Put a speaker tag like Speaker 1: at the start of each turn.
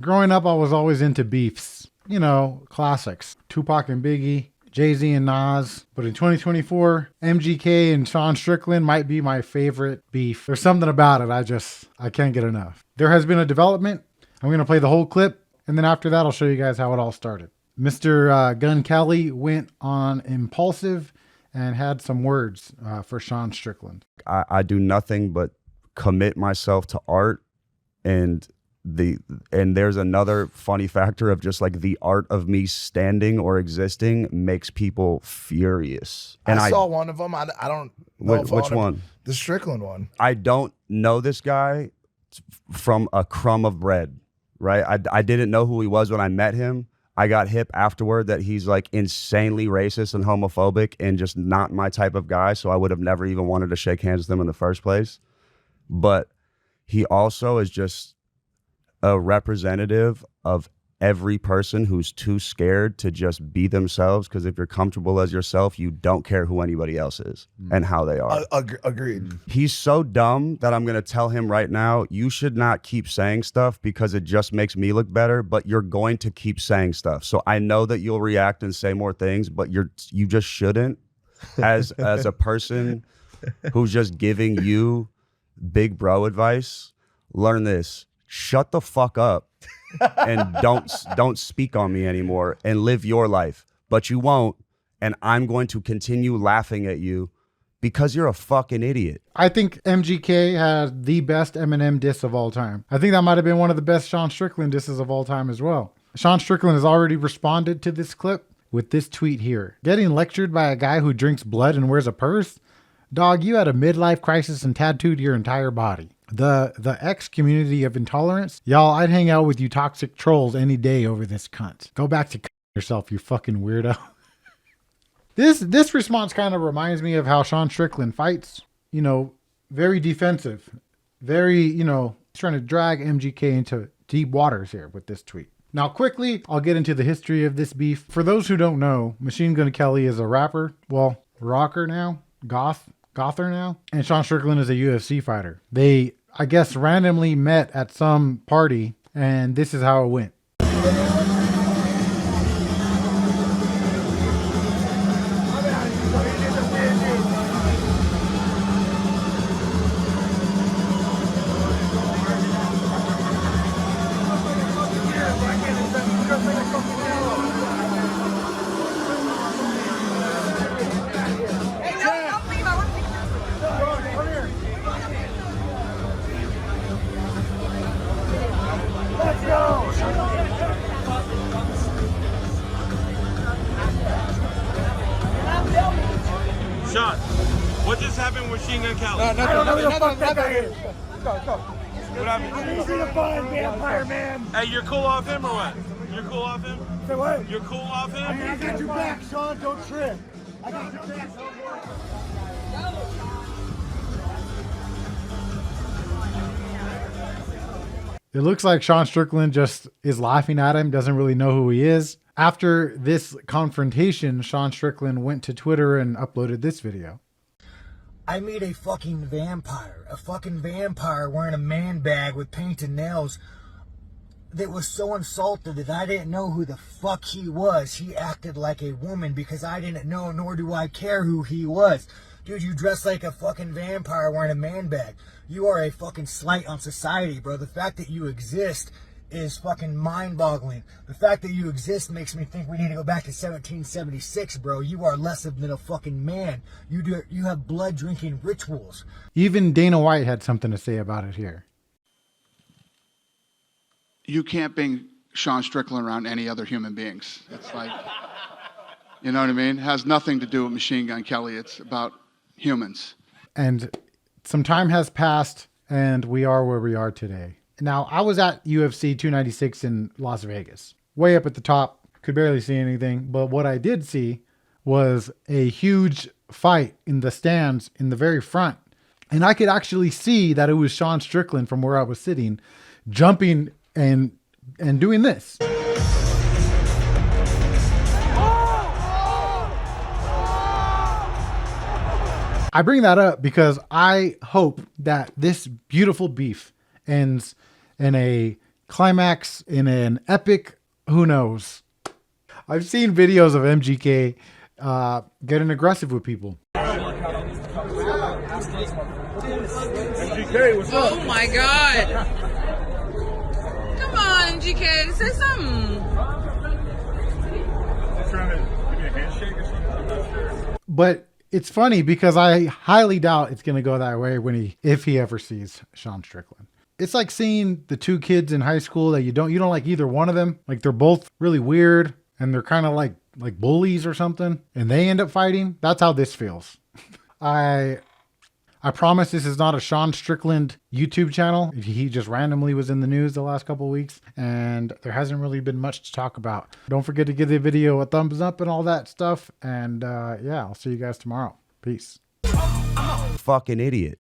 Speaker 1: Growing up, I was always into beefs. You know, classics. Tupac and Biggie, Jay-Z and Nas. But in 2024, MGK and Sean Strickland might be my favorite beef. There's something about it I can't get enough. There has been a development. I'm going to play the whole clip, and then after that, I'll show you guys how it all started. Mr. Gun Kelly went on Impaulsive and had some words for Sean Strickland.
Speaker 2: I do nothing but commit myself to art, and there's another funny factor of just like the art of me standing or existing makes people furious. And
Speaker 3: I saw one of them. I don't know
Speaker 2: which one?
Speaker 3: The Strickland one.
Speaker 2: I don't know this guy from a crumb of bread, right? I didn't know who he was when I met him. I got hip afterward that he's like insanely racist and homophobic and just not my type of guy. So I would have never even wanted to shake hands with him in the first place. But he also is just a representative of every person who's too scared to just be themselves. Because if you're comfortable as yourself, you don't care who anybody else is and how they are.
Speaker 3: Agreed.
Speaker 2: He's so dumb that I'm going to tell him right now, you should not keep saying stuff because it just makes me look better, but you're going to keep saying stuff. So I know that you'll react and say more things, but you just shouldn't as a person who's just giving you big bro advice. Learn this. Shut the fuck up and don't speak on me anymore and live your life. But you won't, and I'm going to continue laughing at you because you're a fucking idiot.
Speaker 1: I think MGK had the best Eminem diss of all time. I think that might have been one of the best Sean Strickland disses of all time as well. Sean Strickland has already responded to this clip with this tweet here. Getting lectured by a guy who drinks blood and wears a purse? Dog, you had a midlife crisis and tattooed your entire body. The X community of intolerance, y'all, I'd hang out with you toxic trolls any day over this cunt. Go back to yourself, you fucking weirdo. This response kind of reminds me of how Sean Strickland fights. You know, very defensive, very, you know, trying to drag MGK into deep waters here with this tweet. Now, quickly, I'll get into the history of this beef. For those who don't know, Machine Gun Kelly is a rapper, well, rocker now, gother now, and Sean Strickland is a UFC fighter. They, I guess, randomly met at some party, and this is how it went.
Speaker 4: Sean, what just happened with Machine Gun Kelly?
Speaker 5: I don't know the fuck that guy is. Go.
Speaker 4: What happened?
Speaker 5: I'm easy to find, vampire man.
Speaker 4: Hey, you're cool off him or what? You're cool off him?
Speaker 5: Say what?
Speaker 4: You're cool off him?
Speaker 5: I got your back, Sean. Don't trip. I got your back.
Speaker 1: It looks like Sean Strickland just is laughing at him, doesn't really know who he is. After this confrontation, Sean Strickland went to Twitter and uploaded this video.
Speaker 6: I made a fucking vampire wearing a man bag with painted nails that was so insulted that I didn't know who the fuck he was. He acted like a woman because I didn't know, nor do I care who he was. Dude, you dress like a fucking vampire wearing a man bag. You are a fucking slight on society, bro. The fact that you exist is fucking mind-boggling. The fact that you exist makes me think we need to go back to 1776, bro. You are less than a fucking man. You have blood-drinking rituals.
Speaker 1: Even Dana White had something to say about it here.
Speaker 7: You can't bring Sean Strickland around any other human beings. It's like, you know what I mean? It has nothing to do with Machine Gun Kelly. It's about humans.
Speaker 1: And some time has passed, and we are where we are today. Now, I was at UFC 296 in Las Vegas, way up at the top, could barely see anything. But what I did see was a huge fight in the stands in the very front. And I could actually see that it was Sean Strickland from where I was sitting, jumping and doing this. I bring that up because I hope that this beautiful beef ends in a climax in an epic, who knows? I've seen videos of MGK getting aggressive with people.
Speaker 4: MGK, what's up?
Speaker 8: Oh my God. Come on, MGK, say something.
Speaker 4: Trying to give me a handshake or something? I'm not sure.
Speaker 1: But it's funny because I highly doubt it's going to go that way if he ever sees Sean Strickland. It's like seeing the two kids in high school that you don't like either one of them. Like they're both really weird and they're kind of like bullies or something, and they end up fighting. That's how this feels. I promise this is not a Sean Strickland YouTube channel. He just randomly was in the news the last couple of weeks, and there hasn't really been much to talk about. Don't forget to give the video a thumbs up and all that stuff. And yeah, I'll see you guys tomorrow. Peace.
Speaker 2: Fucking idiot.